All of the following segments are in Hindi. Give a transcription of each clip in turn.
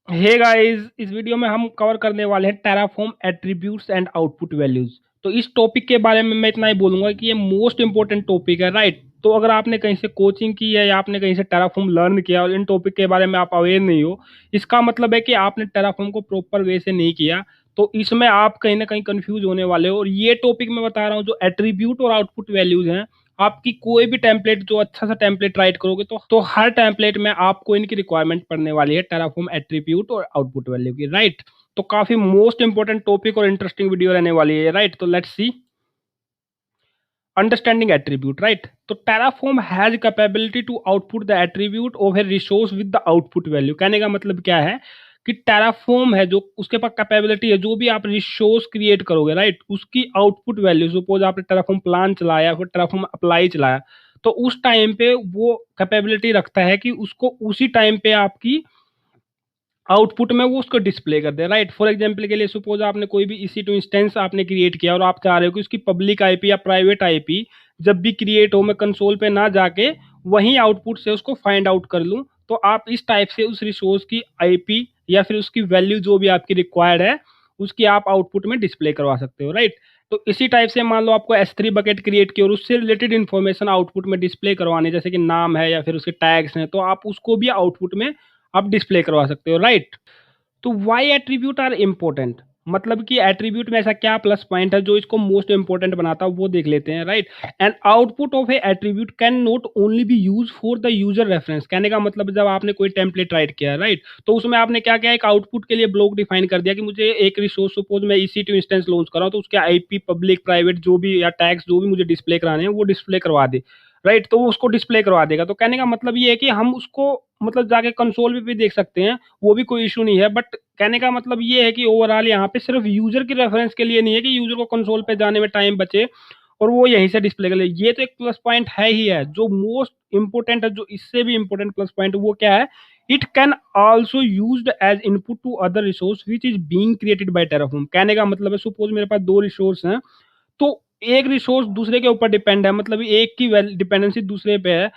हे गाइस, इस वीडियो में हम कवर करने वाले हैं Terraform attributes and output values. तो इस टॉपिक के बारे में मैं इतना ही बोलूंगा कि ये मोस्ट इंपॉर्टेंट टॉपिक है, राइट। तो अगर आपने कहीं से कोचिंग की है या आपने कहीं से टेराफॉर्म लर्न किया और इन टॉपिक के बारे में आप अवेयर नहीं हो, इसका मतलब है कि आपने टेराफॉर्म को प्रॉपर वे से नहीं किया। तो इसमें आप कहीं ना कहीं कंफ्यूज होने वाले हो। और ये टॉपिक मैं बता रहा हूँ, जो एट्रीब्यूट और आउटपुट वैल्यूज हैं, आपकी कोई भी टेम्पलेट, जो अच्छा सा टेम्पलेट राइट करोगे तो हर टेम्पलेट में आपको इनकी रिक्वायरमेंट पड़ने वाली है, टेराफॉर्म एट्रीब्यूट और आउटपुट वैल्यू की, राइट। तो काफी मोस्ट इंपोर्टेंट टॉपिक और इंटरेस्टिंग वीडियो रहने वाली है, राइट। तो let's see understanding attribute, right. तो Terraform has capability to output the attribute of a resource with the output value. कहने का मतलब क्या है कि टेराफॉर्म है जो उसके पास कैपेबिलिटी है, जो भी आप रिसोर्स क्रिएट करोगे, राइट, उसकी आउटपुट वैल्यू, सपोज आपने टेराफॉर्म प्लान चलाया फिर टेराफॉर्म अप्लाई चलाया, तो उस टाइम पे वो कैपेबिलिटी रखता है कि उसको उसी टाइम पे आपकी आउटपुट में वो उसको डिस्प्ले कर दे, राइट। फॉर एग्जांपल के लिए सपोज आपने कोई भी EC2 इंस्टेंस आपने क्रिएट किया और आप चाह रहे हो कि उसकी पब्लिक आईपी या प्राइवेट आईपी जब भी क्रिएट हो, मैं कंसोल पे ना जाके वहीं आउटपुट से उसको फाइंड आउट कर लूँ, तो आप इस टाइप से उस रिसोर्स की आईपी या फिर उसकी वैल्यू जो भी आपकी रिक्वायर्ड है उसकी आप आउटपुट में डिस्प्ले करवा सकते हो, राइट। तो इसी टाइप से मान लो आपको S3 बकेट क्रिएट की और उससे रिलेटेड इन्फॉर्मेशन आउटपुट में डिस्प्ले करवाने, जैसे कि नाम है या फिर उसके टैग्स हैं, तो आप उसको भी आउटपुट में आप डिस्प्ले करवा सकते हो, राइट। तो वाई एट्रीब्यूट आर इम्पोर्टेंट, मतलब कि एट्रीब्यूट में ऐसा क्या प्लस पॉइंट है जो इसको मोस्ट इंपोर्टेंट बनाता है, वो देख लेते हैं, right. And output of A attribute can not only B use for the user reference. कहने का मतलब जब आपने कोई टेम्पलेट राइट किया, राइट, तो उसमें आपने क्या किया, एक आउटपुट के लिए ब्लॉक डिफाइन कर दिया कि मुझे एक रिसोर्स, सपोज मैं EC2 इंस्टेंस लॉन्च कर रहा हूँ, तो उसके आईपी पब्लिक प्राइवेट जो भी या टैग्स जो भी मुझे डिस्प्ले कराने हैं वो डिस्प्ले करवा दे, राइट। तो वो उसको डिस्प्ले करवा देगा। तो कहने का मतलब ये है कि हम उसको मतलब जाके कंसोल पे भी देख सकते हैं, वो भी कोई इशू नहीं है। बट कहने का मतलब ये है कि ओवरऑल यहाँ पे सिर्फ यूजर की रेफरेंस के लिए नहीं है कि यूजर को कंसोल पे जाने में टाइम बचे और वो यहीं से डिस्प्ले कर ले। ये तो एक प्लस पॉइंट है ही है। जो मोस्ट इंपोर्टेंट है, जो इससे भी इंपोर्टेंट प्लस पॉइंट, वो क्या है, it can also used as input to other resource which is being created by Terraform. कहने का मतलब है सपोज मेरे पास दो रिसोर्स हैं, तो एक रिसोर्स दूसरे के ऊपर डिपेंड है, मतलब एक की डिपेंडेंसी दूसरे पे है,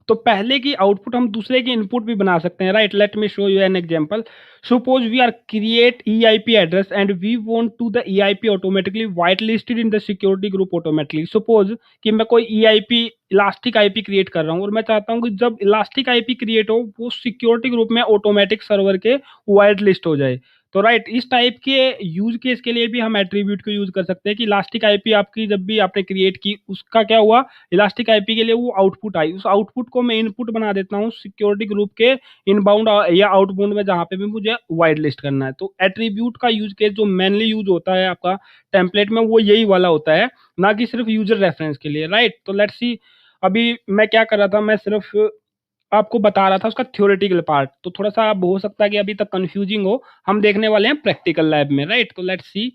तो पहले की आउटपुट हम दूसरे की इनपुट भी बना सकते हैं, right. Let me show you an example. Suppose we are create EIP address and we want to the EIP automatically white listed in the security group automatically. Suppose कि मैं कोई EIP इलास्टिक आईपी क्रिएट कर रहा हूँ और मैं चाहता हूँ कि जब इलास्टिक आईपी क्रिएट हो वो सिक्योरिटी ग्रुप में ऑटोमेटिक सर्वर के वाइट लिस्ट हो जाए। तो राइट, इस टाइप के यूज केस के लिए भी हम एट्रीब्यूट को यूज कर सकते हैं कि इलास्टिक आईपी आपकी जब भी आपने क्रिएट की, उसका क्या हुआ, इलास्टिक आईपी के लिए वो आउटपुट आई, उस आउटपुट को मैं इनपुट बना देता हूँ सिक्योरिटी ग्रुप के इनबाउंड या आउटबाउंड में, जहाँ पे भी मुझे वाइड लिस्ट करना है। तो एट्रीब्यूट का यूज केस जो मेनली यूज होता है आपका टेम्पलेट में, वो यही वाला होता है, ना कि सिर्फ यूजर रेफरेंस के लिए, राइट। तो लेट्स सी, अभी मैं क्या कर रहा था, मैं सिर्फ आपको बता रहा था उसका थ्योरेटिकल पार्ट, तो थोड़ा-सा अब हो सकता है कि अभी तक कन्फ्यूजिंग हो। हम देखने वाले हैं प्रैक्टिकल लैब में, राइट? तो लेट्स सी,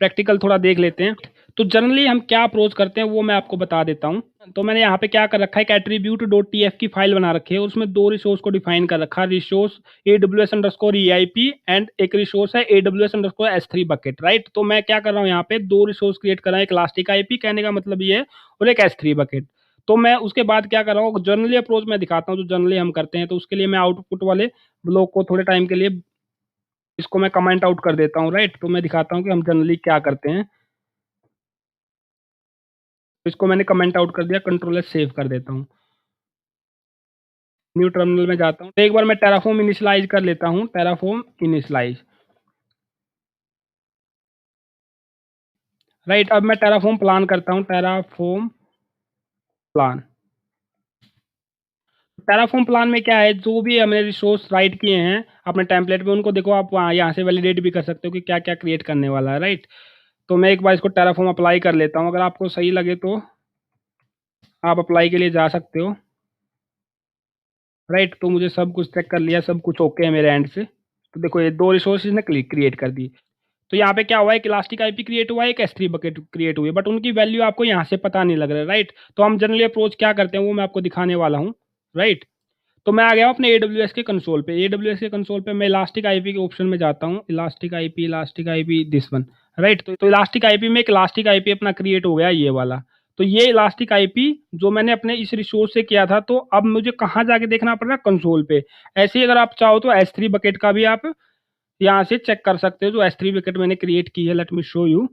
प्रैक्टिकल थोड़ा देख लेते हैं। तो जनरली हम क्या अप्रोच करते हैं वो मैं आपको बता देता हूँ। तो मैंने यहाँ पे क्या कर रखा है, एक एट्रीब्यूट डॉट टीएफ की फाइल बना रखी है, उसमें 2 रिसोर्स को डिफाइन कर रखा है, रिसोर्स AWS_EIP एंड एक रिसोर्स है AWS_S3 बकेट, राइट? तो मैं क्या कर रहा हूँ, यहाँ पे 2 रिसोर्स क्रिएट कर रहा हूँ, एक इलास्टिक आईपी, कहने का मतलब ये है, और एक S3 बकेट। तो मैं उसके बाद क्या कर रहा हूँ, जनरली अप्रोच मैं दिखाता हूँ जो जनरली हम करते हैं। तो उसके लिए मैं आउटपुट वाले ब्लॉक को थोड़े टाइम के लिए इसको मैं कमेंट आउट कर देता हूँ, राइट? तो मैं दिखाता हूँ कि हम जनरली क्या करते हैं। इसको मैंने कमेंट आउट कर दिया, कंट्रोल एस सेव कर देता हूँ। न्यू टर्मिनल में जाता हूँ, तो एक बार मैं टेराफॉर्म इनिशियलाइज कर लेता हूँ, टेराफॉर्म इनिशियलाइज, राइट। अब मैं टेराफॉर्म प्लान करता हूँ, टेराफॉर्म प्लान। टेराफॉर्म प्लान में क्या है, जो भी हमने रिसोर्स राइट किए हैं अपने टेम्पलेट में, उनको देखो आप वहाँ यहाँ से वैलिडेट भी कर सकते हो कि क्या क्या क्रिएट करने वाला है, राइट। तो मैं एक बार इसको टेराफॉर्म अप्लाई कर लेता हूँ, अगर आपको सही लगे तो आप अप्लाई के लिए जा सकते हो, राइट। तो मुझे सब कुछ चेक कर लिया, सब कुछ ओके है मेरे एंड से। तो देखो ये 2 रिसोर्सेज ने क्रिएट कर दी। तो यहाँ पे क्या हुआ है, एक इलास्टिक आईपी क्रिएट हुआ है, एक S3 बकेट क्रिएट हुई है, बट उनकी वैल्यू आपको यहाँ से पता नहीं लग रहा है, राइट। तो हम जनरली अप्रोच क्या करते हैं वो मैं आपको दिखाने वाला हूँ, राइट। तो मैं आ गया हूँ अपने AWS के कंसोल पे। AWS के कंसोल पे मैं इलास्टिक आईपी के ऑप्शन में जाता हूँ, elastic IP this one, right. तो इलास्टिक आईपी में एक इलास्टिक आईपी अपना क्रिएट हो गया, ये वाला। तो ये इलास्टिक आईपी जो मैंने अपने इस रिसोर्स से किया था, तो अब मुझे कहाँ जाके देखना पड़ रहा है, कंसोल पे। ऐसे ही अगर आप चाहो तो S3 बकेट का भी आप यहाँ से चेक कर सकते हो जो S3 बकेट मैंने क्रिएट की है। Late me show you.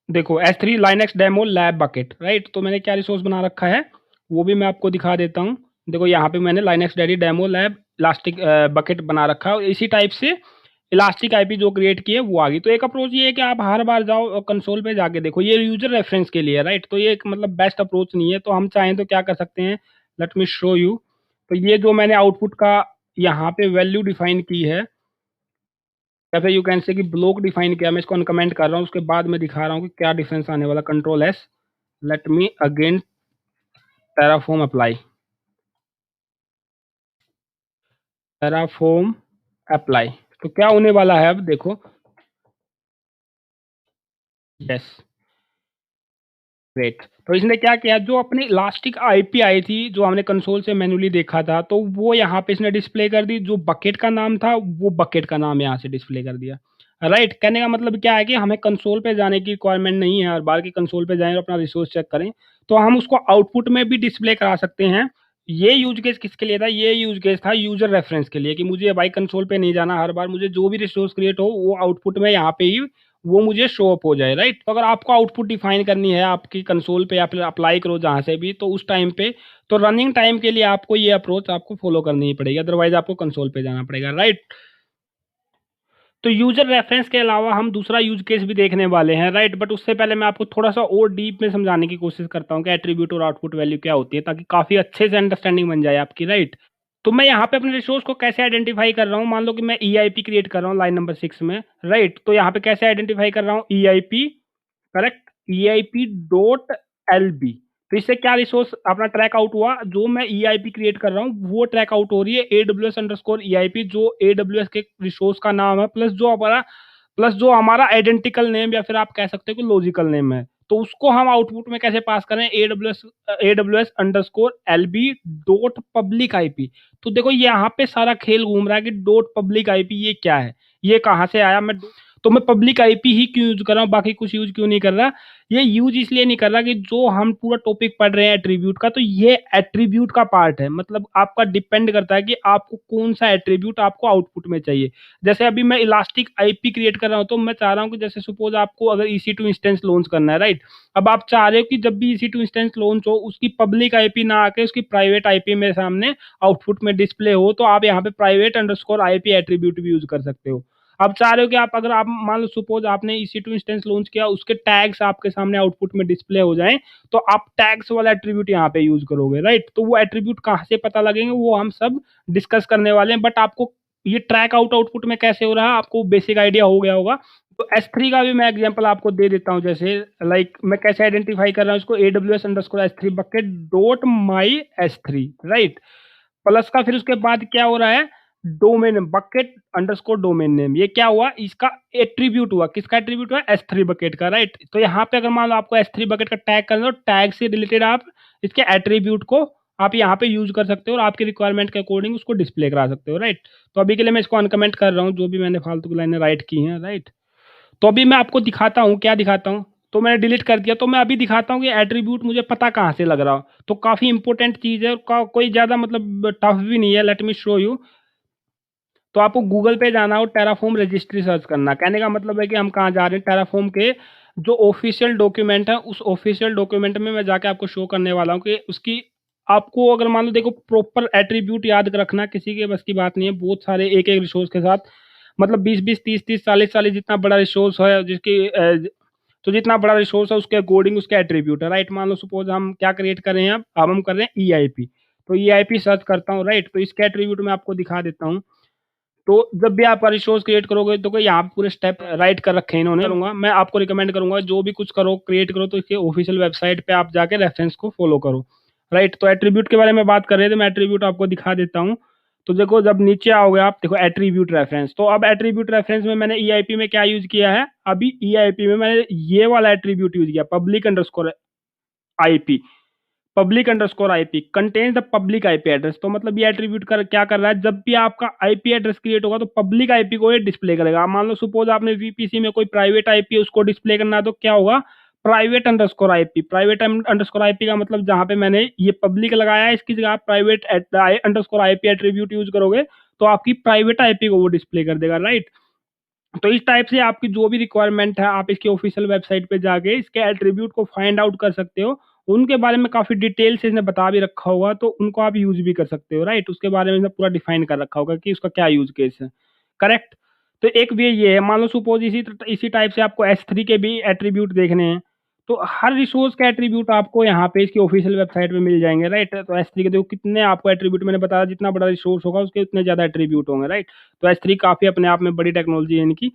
देखो S3 Linux demo lab bucket, right. तो मैंने क्या रिसोर्स बना रखा है वो भी मैं आपको दिखा देता हूँ। देखो यहाँ पे मैंने Linux daddy demo lab elastic bucket बना रखा है, और इसी टाइप से इलास्टिक आईपी जो क्रिएट की है वो आ गई। तो एक अप्रोच ये है कि आप हर बार जाओ और कंसोल पे जाके देखो, ये यूजर रेफरेंस के लिए है, राइट। तो ये एक मतलब बेस्ट अप्रोच नहीं है। तो हम चाहें तो क्या कर सकते हैं, लेट मी शो यू। तो ये जो मैंने आउटपुट का यहाँ पे वैल्यू डिफाइन की है, या फिर यू कैन से कि ब्लॉक डिफाइन किया, मैं इसको अनकमेंट कर रहा हूँ, उसके बाद मैं दिखा रहा हूँ कि क्या डिफरेंस आने वाला। Control S, let me again Terraform apply, Terraform apply. तो क्या होने वाला है अब देखो। Yes, great. तो इसने क्या किया, जो अपनी इलास्टिक आईपी आई थी जो हमने कंसोल से मैन्युअली देखा था, तो वो यहाँ पे इसने डिस्प्ले कर दी। जो बकेट का नाम था वो बकेट का नाम यहाँ से डिस्प्ले कर दिया, राइट। कहने का मतलब क्या है कि हमें कंसोल पे जाने की रिक्वायरमेंट नहीं है, और बाहर की कंसोल पे जाएं और अपना रिसोर्स चेक करें, तो हम उसको आउटपुट में भी डिस्प्ले करा सकते हैं। ये यूज केस किसके लिए था, ये यूज केस था यूजर रेफरेंस के लिए, कि मुझे भाई कंसोल पे नहीं जाना, हर बार मुझे जो भी रिसोर्स क्रिएट हो वो आउटपुट में यहाँ पे ही वो मुझे शो अप हो जाए, राइट। तो अगर आपको आउटपुट डिफाइन करनी है आपकी कंसोल पे या फिर अप्लाई करो जहाँ से भी, तो उस टाइम पे तो रनिंग टाइम के लिए आपको ये अप्रोच आपको फॉलो करनी ही पड़ेगी, अदरवाइज आपको कंसोल पे जाना पड़ेगा, राइट। तो यूजर रेफरेंस के अलावा हम दूसरा यूज केस भी देखने वाले हैं, राइट। बट उससे पहले मैं आपको थोड़ा सा और डीप में समझाने की कोशिश करता हूँ कि एट्रीब्यूट और आउटपुट वैल्यू क्या होती है, ताकि काफी अच्छे से अंडरस्टैंडिंग बन जाए आपकी, राइट। तो मैं यहाँ पे अपने रिसोर्स को कैसे आइडेंटिफाई कर रहा हूँ, मान लो कि मैं EIP क्रिएट कर रहा हूँ लाइन नंबर 6 में, राइट। तो यहाँ पे कैसे आइडेंटिफाई कर रहा हूँ, EIP, correct, EIP dot LB। तो इससे क्या रिसोर्स अपना ट्रैक आउट हुआ, जो मैं EIP क्रिएट कर रहा हूँ वो ट्रैक आउट हो रही है AWS अंडरस्कोर EIP, जो AWS के रिसोर्स का नाम है, प्लस जो हमारा आइडेंटिकल नेम या फिर आप कह सकते हो कि लॉजिकल नेम है। तो उसको हम आउटपुट में कैसे पास करें, AWS underscore LB dot public IP. तो देखो यहाँ पे सारा खेल घूम रहा है कि डॉट पब्लिक आईपी ये क्या है, ये कहाँ से आया। तो मैं पब्लिक आईपी ही क्यों यूज कर रहा हूँ, बाकी कुछ यूज क्यों नहीं कर रहा। ये यूज इसलिए नहीं कर रहा कि जो हम पूरा टॉपिक पढ़ रहे हैं एट्रीब्यूट का, तो ये एट्रीब्यूट का पार्ट है। मतलब आपका डिपेंड करता है कि आपको कौन सा एट्रीब्यूट आपको आउटपुट में चाहिए। जैसे अभी मैं इलास्टिक आईपी क्रिएट कर रहा हूँ, तो मैं चाह रहा हूँ कि जैसे सपोज आपको अगर EC2 इंस्टेंस लॉन्च करना है, राइट। अब आप चाह रहे हो कि जब भी EC2 इंस्टेंस लॉन्च हो उसकी पब्लिक आईपी ना आके उसकी प्राइवेट आईपी मेरे सामने आउटपुट में डिस्प्ले हो, तो आप यहाँ पे प्राइवेट अंडरस्कोर आईपी एट्रीब्यूट भी यूज कर सकते हो। आप चाह रहे हो कि आप अगर आप मान लो सपोज आपने EC2 इंस्टेंस लॉन्च किया, उसके टैग्स आपके सामने आउटपुट में डिस्प्ले हो जाएं, तो आप टैग्स वाला एट्रीब्यूट यहाँ पे यूज करोगे, राइट। तो वो एट्रीब्यूट कहाँ से पता लगेंगे वो हम सब डिस्कस करने वाले हैं। बट आपको ये ट्रैक आउटपुट में कैसे हो रहा है आपको बेसिक आइडिया हो गया होगा। तो S3 का भी मैं एग्जांपल आपको दे देता हूँ। जैसे लाइक मैं कैसे आइडेंटिफाई कर रहा हूँ इसको, AWS underscore S3 bucket dot माई S3, राइट। प्लस का फिर उसके बाद क्या हो रहा है, domain bucket underscore domain name. ये क्या हुआ, इसका एट्रीब्यूट हुआ, किसका एट्रीब्यूट हुआ, S3 बकेट का, राइट। तो यहाँ पे अगर मान लो आपको S3 बकेट का टैग करना हो, टैग से रिलेटेड आप इसके एट्रीब्यूट को आप यहाँ पे यूज कर सकते हो और आपकी रिक्वायरमेंट के अकॉर्डिंग उसको डिस्प्ले करा सकते हो, राइट। तो अभी के लिए मैं इसको अनकमेंट कर रहा हूँ, जो भी मैंने फालतू की लाइनें राइट की हैं, राइट। तो अभी मैं आपको दिखाता हूँ, क्या दिखाता हूँ, तो मैंने डिलीट कर दिया। तो मैं अभी दिखाता हूँ कि एट्रीब्यूट मुझे पता कहाँ से लग रहा हो। तो काफ़ी इंपॉर्टेंट चीज़ है, कोई ज़्यादा मतलब टफ भी नहीं है। Late me show you. तो आपको गूगल पे जाना हो, टेराफॉर्म रजिस्ट्री सर्च करना। कहने का मतलब है कि हम कहाँ जा रहे हैं, टेराफॉर्म के जो ऑफिशियल डॉक्यूमेंट है उस ऑफिशियल डॉक्यूमेंट में मैं जाके आपको शो करने वाला हूँ कि उसकी आपको अगर मान लो देखो प्रॉपर एट्रीब्यूट याद रखना किसी के बस की बात नहीं है। बहुत सारे एक एक रिसोर्स के साथ मतलब 20-20 30-30 40-40 जितना बड़ा रिसोर्स है जिसकी तो जितना बड़ा रिसोर्स है उसके अकॉर्डिंग उसके एट्रीब्यूट है, राइट। मान लो सपोज हम क्या क्रिएट कर रहे हैं, अब हम कर रहे हैं EIP। तो EIP सर्च करता हूँ, राइट। तो इसके एट्रीब्यूट मैं आपको दिखा देता हूँ। तो जब भी आप रिसोर्स क्रिएट करोगे तो यहाँ पे पूरे स्टेप राइट कर रखे हैं इन्होंने। करूंगा मैं आपको रिकमेंड करूंगा जो भी कुछ करो क्रिएट करो तो इसके ऑफिशियल वेबसाइट पे आप जाके रेफरेंस को फॉलो करो, राइट। तो एट्रीब्यूट के बारे में बात कर रहे थे, मैं एट्रीब्यूट आपको दिखा देता हूँ। तो देखो जब नीचे आओगे आप देखो एट्रीब्यूट रेफरेंस। तो अब एट्रीब्यूट रेफरेंस में मैंने EIP में क्या यूज किया है, अभी EIP में मैंने ये वाला एट्रीब्यूट यूज किया, public underscore IP. Public underscore IP contains the public IP address. तो मतलब ये एट्रीब्यूट कर क्या कर रहा है, जब भी आपका आईपी एड्रेस क्रिएट होगा तो पब्लिक आईपी को ये डिस्प्ले करेगा। मान लो सपोज आपने VPC में कोई प्राइवेट आईपी उसको डिस्प्ले करना है तो क्या होगा, private underscore IP. Private underscore IP का मतलब जहां पे मैंने ये पब्लिक लगाया है इसकी जगह आप private underscore IP attribute use करोगे तो आपकी प्राइवेट आईपी को वो डिस्प्ले कर देगा, राइट। तो इस टाइप से आपकी जो भी रिक्वायरमेंट है आप इसकी ऑफिशियल वेबसाइट पे जाके इसके एट्रीब्यूट को फाइंड आउट कर सकते हो। उनके बारे में काफ़ी डिटेल से इसने बता भी रखा होगा, तो उनको आप यूज़ भी कर सकते हो, राइट। उसके बारे में इसने पूरा डिफाइन कर रखा होगा कि उसका क्या यूज़ केस है, करेक्ट। तो एक वे ये है, मान लो सपोज इसी टाइप से आपको S3 के भी एट्रीब्यूट देखने हैं, तो हर रिसोर्स का एट्रीब्यूट आपको यहाँ पे इसकी ऑफिशियल वेबसाइट पे मिल जाएंगे, राइट। तो S3 के देखो कितने आपको एट्रीब्यूट मैंने बताया, जितना बड़ा रिसोर्स होगा उसके उतने ज़्यादा एट्रीब्यूट होंगे, राइट। तो S3 काफ़ी अपने आप में बड़ी टेक्नोलॉजी है इनकी।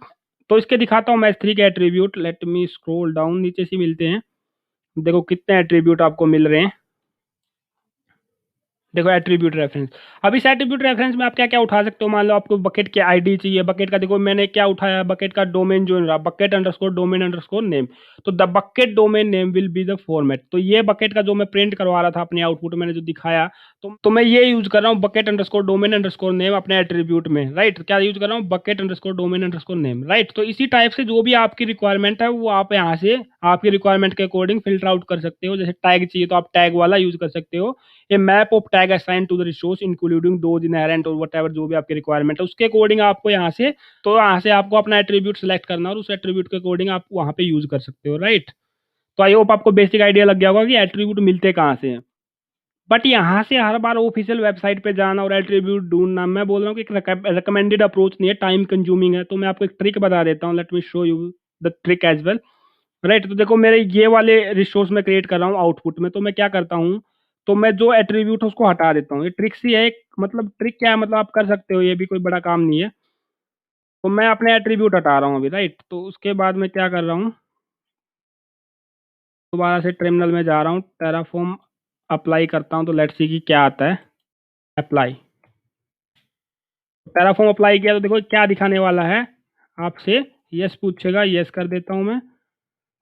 तो इसके दिखाता हूँ मैं S3 के attribute, let me scroll down, नीचे से मिलते हैं। देखो कितने एट्रीब्यूट आपको मिल रहे हैं। देखो एट्रीब्यूट रेफरेंस। अब इस एट्रीब्यूट रेफरेंस में आप क्या क्या उठा सकते हो। मान लो आपको बकेट की आईडी चाहिए, बकेट का देखो मैंने क्या उठाया, बकेट का डोमेन जो रहा, bucket underscore domain underscore name. तो the bucket domain name will be the format. तो ये बकेट का जो मैं प्रिंट करवा रहा था अपने आउटपुट मैंने जो दिखाया, तो मैं ये यूज कर रहा हूँ bucket underscore domain underscore name अपने एट्रीब्यूट में, राइट। क्या यूज कर रहा हूँ, bucket underscore domain underscore name, right. तो इसी टाइप से जो भी आपकी रिक्वायरमेंट है वो आप यहाँ से आपकी रिक्वायरमेंट के अकॉर्डिंग फिल्टर आउट कर सकते हो। जैसे टैग चाहिए तो आप टैग वाला यूज कर सकते हो। A map of tag assign to the resource including those inherent और व्हाटएवर जो भी आपकी रिक्वायरमेंट है उसके अकॉर्डिंग आपको यहाँ से आपको अपना एट्रीब्यूट सेलेक्ट करना और उस एट्रीब्यूट के अकॉर्डिंग आप वहाँ पे यूज कर सकते हो, राइट। तो आई होप आपको बेसिक आइडिया लग गया होगा कि एट्रीब्यूट मिलते कहाँ से हैं। बट यहाँ से हर बार ऑफिशियल वेबसाइट पे जाना और एट्रीब्यूट ढूंढना, मैं बोल रहा हूँ कि एक रिकमेंडेड अप्रोच नहीं है, टाइम कंज्यूमिंग है। तो मैं आपको एक ट्रिक बता देता हूँ, let me show you the trick as well, right. तो देखो मेरे ये वाले रिसोर्स में क्रिएट कर रहा हूँ आउटपुट में, तो मैं क्या करता हूँ, तो मैं जो एट्रीब्यूट है उसको हटा देता हूँ। ये ट्रिक सी है, मतलब ट्रिक क्या है, मतलब आप कर सकते हो, ये भी कोई बड़ा काम नहीं है। तो मैं अपने एट्रीब्यूट हटा रहा हूँ अभी, राइट। तो उसके बाद मैं क्या कर रहा हूँ, दोबारा से टर्मिनल में जा रहा हूँ, टेराफॉर्म अप्लाई करता हूँ, तो लेट्स सी कि क्या आता है। अप्लाई, टेराफॉर्म अप्लाई किया तो देखो क्या दिखाने वाला है आपसे, यस पूछेगा, यस कर देता हूँ मैं।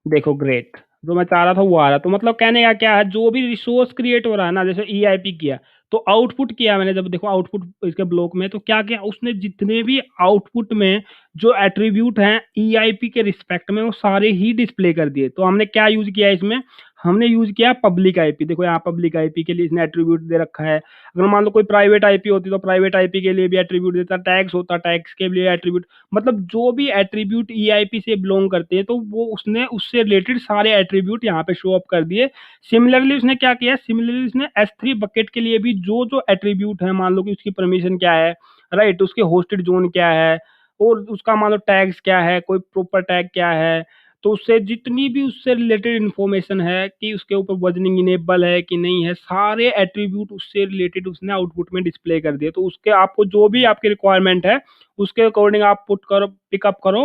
देखो ग्रेट, जो मैं चाह रहा था वो आ रहा। तो मतलब कहने का क्या है, जो भी रिसोर्स क्रिएट हो रहा है ना, जैसे ईआईपी किया तो आउटपुट किया मैंने, जब देखो आउटपुट इसके ब्लॉक में, तो क्या किया उसने, जितने भी आउटपुट में जो एट्रीब्यूट हैं ईआईपी के रिस्पेक्ट में वो सारे ही डिस्प्ले कर दिए। तो हमने क्या यूज किया इसमें, हमने यूज किया पब्लिक आईपी। देखो यहाँ पब्लिक आईपी के लिए इसने एट्रीब्यूट दे रखा है। अगर मान लो कोई प्राइवेट आईपी होती तो प्राइवेट आईपी के लिए भी एट्रीब्यूट देता, टैग्स होता टैग्स के लिए एट्रीब्यूट, मतलब जो भी एट्रीब्यूट ईआईपी से बिलोंग करते हैं तो वो उसने उससे रिलेटेड सारे एट्रीब्यूट यहाँ पे शो अप कर दिए। सिमिलरली उसने क्या किया, सिमिलरली उसने S3 बकेट के लिए भी जो जो एट्रीब्यूट है, मान लो कि उसकी परमिशन क्या है, राइट, उसके होस्टेड जोन क्या है, और उसका मान लो टैग्स क्या है, कोई प्रॉपर टैग क्या है, तो उससे जितनी भी उससे रिलेटेड इन्फॉर्मेशन है कि उसके ऊपर वजनिंग इनेबल है कि नहीं है, सारे एट्रीब्यूट उससे रिलेटेड उसने आउटपुट में डिस्प्ले कर दिए। तो उसके आपको जो भी आपकी रिक्वायरमेंट है उसके अकॉर्डिंग आप पुट करो, पिकअप करो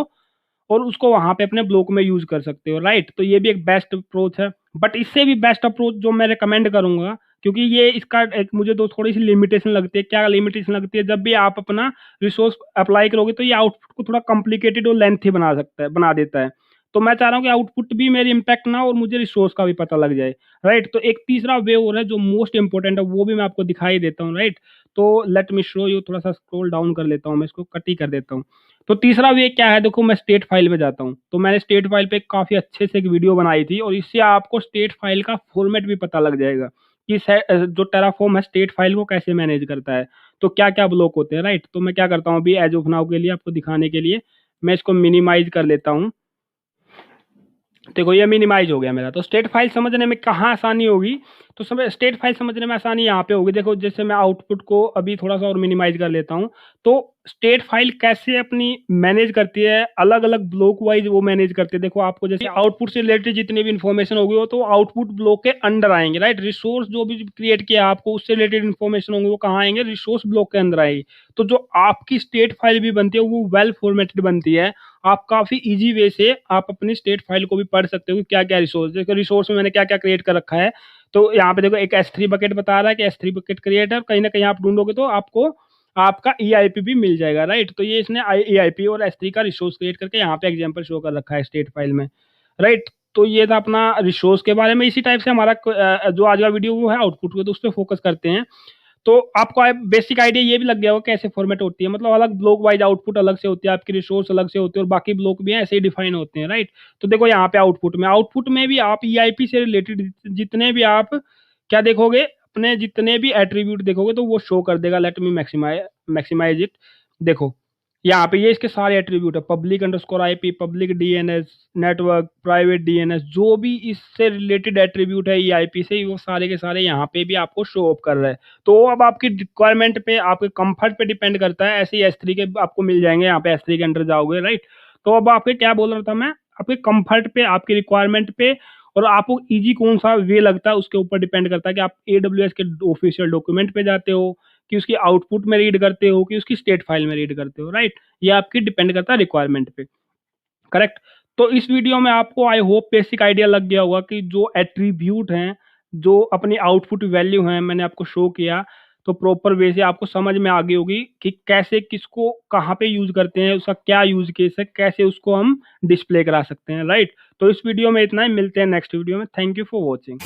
और उसको वहां पे अपने ब्लॉक में यूज कर सकते हो, राइट। तो ये भी एक बेस्ट अप्रोच है। बट इससे भी बेस्ट अप्रोच जो मैं रिकमेंड करूंगा, क्योंकि ये इसका एक मुझे तो थोड़ी सी लिमिटेशन लगती है। क्या लिमिटेशन लगती है, जब भी आप अपना रिसोर्स अप्लाई करोगे तो ये आउटपुट को थोड़ा कॉम्प्लिकेटेड और लेंथी बना देता है। तो मैं चाह रहा हूँ कि आउटपुट भी मेरी इम्पैक्ट ना और मुझे रिसोर्स का भी पता लग जाए, राइट। तो एक तीसरा वे और है जो मोस्ट इंपॉर्टेंट है, वो भी मैं आपको दिखाई देता हूँ, राइट। तो लेट मी शो यू, थोड़ा सा स्क्रॉल डाउन कर लेता हूँ, मैं इसको कट ही कर देता हूँ। तो तीसरा वे क्या है, देखो मैं स्टेट फाइल में जाता हूँ, तो मैंने स्टेट फाइल पे काफ़ी अच्छे से एक वीडियो बनाई थी और इससे आपको स्टेट फाइल का फॉर्मेट भी पता लग जाएगा कि जो टेराफॉर्म है स्टेट फाइल को कैसे मैनेज करता है, तो क्या क्या ब्लॉक होते हैं, राइट। तो मैं क्या करता हूँ अभी एज ऑफ नाउ के लिए आपको दिखाने के लिए मैं इसको मिनिमाइज कर लेता हूँ। देखो ये मिनिमाइज हो गया मेरा। तो स्टेट फाइल समझने में कहाँ आसानी होगी, तो समय स्टेट फाइल समझने में आसानी यहाँ पे होगी। देखो जैसे मैं आउटपुट को अभी थोड़ा सा और मिनिमाइज कर लेता हूँ, तो स्टेट फाइल कैसे अपनी मैनेज करती है, अलग अलग ब्लॉक वाइज वो मैनेज करती है। देखो आपको जैसे आउटपुट से रिलेटेड जितनी भी इन्फॉर्मेशन होगी वो तो आउटपुट ब्लॉक के अंडर आएंगे, राइट। रिसोर्स जो भी क्रिएट किया आपको उससे रिलेटेड इन्फॉर्मेशन होंगे वो कहाँ आएंगे, रिसोर्स ब्लॉक के अंदर आएगी। तो जो आपकी स्टेट फाइल भी बनती है वो वेल फॉर्मेटेड बनती है। आप काफ़ी इजी वे से आप अपनी स्टेट फाइल को भी पढ़ सकते हो कि क्या क्या रिसोर्स, देखो रिसोर्स में मैंने क्या क्या क्रिएट कर रखा है। तो यहाँ पे देखो एक S3 बकेट बता रहा है कि S3 बकेट क्रिएट है, कहीं ना कहीं आप ढूंढोगे तो आपको आपका EIP भी मिल जाएगा, राइट। तो ये इसने EIP और S3 का रिसोर्स क्रिएट करके यहाँ पे एग्जाम्पल शो कर रखा है स्टेट फाइल में, राइट। तो ये था अपना रिसोर्स के बारे में। इसी टाइप से हमारा जो आज का वीडियो वो है आउटपुट पे, तो उस पर फोकस करते हैं। तो आपको बेसिक आइडिया ये भी लग गया होगा कैसे फॉर्मेट होती है, मतलब अलग ब्लॉक वाइज आउटपुट अलग से होती है, आपकी रिसोर्स अलग से होती है और बाकी ब्लॉक भी ऐसे ही डिफाइन होते हैं, राइट। तो देखो यहाँ पे आउटपुट में भी आप EIP से रिलेटेड जितने भी आप क्या देखोगे, अपने जितने भी एट्रीब्यूट देखोगे तो वो शो कर देगा। Let me maximise it. देखो यहाँ पे ये इसके सारे एट्रीब्यूट है, public underscore IP, public DNS, network, private DNS, जो भी इससे रिलेटेड एट्रीब्यूट है ईआईपी से, वो सारे के सारे यहाँ पे भी आपको शो ऑफ कर रहा है। तो अब आपकी रिक्वायरमेंट पे, आपके कंफर्ट पे डिपेंड करता है। ऐसे ही S3 के आपको मिल जाएंगे, यहाँ पे S3 के अंडर जाओगे, राइट। तो अब आपके क्या बोल रहा था मैं, आपके कंफर्ट पे, आपकी रिक्वायरमेंट पे, और आपको इजी कौन सा वे लगता है उसके ऊपर डिपेंड करता है कि आप AWS के ऑफिशियल डॉक्यूमेंट पे जाते हो, कि उसकी आउटपुट में रीड करते हो, कि उसकी स्टेट फाइल में रीड करते हो, राइट। ये आपकी डिपेंड करता है रिक्वायरमेंट पे, करेक्ट। तो इस वीडियो में आपको आई होप बेसिक आइडिया लग गया होगा कि जो एट्रीब्यूट हैं, जो अपनी आउटपुट वैल्यू हैं, मैंने आपको शो किया, तो प्रॉपर वे से आपको समझ में आ गई होगी कि कैसे, किसको, कहाँ पे यूज करते हैं, उसका क्या यूज केस है, कैसे उसको हम डिस्प्ले करा सकते हैं, राइट। तो इस वीडियो में इतना ही, मिलते हैं नेक्स्ट वीडियो में। Thank you for watching.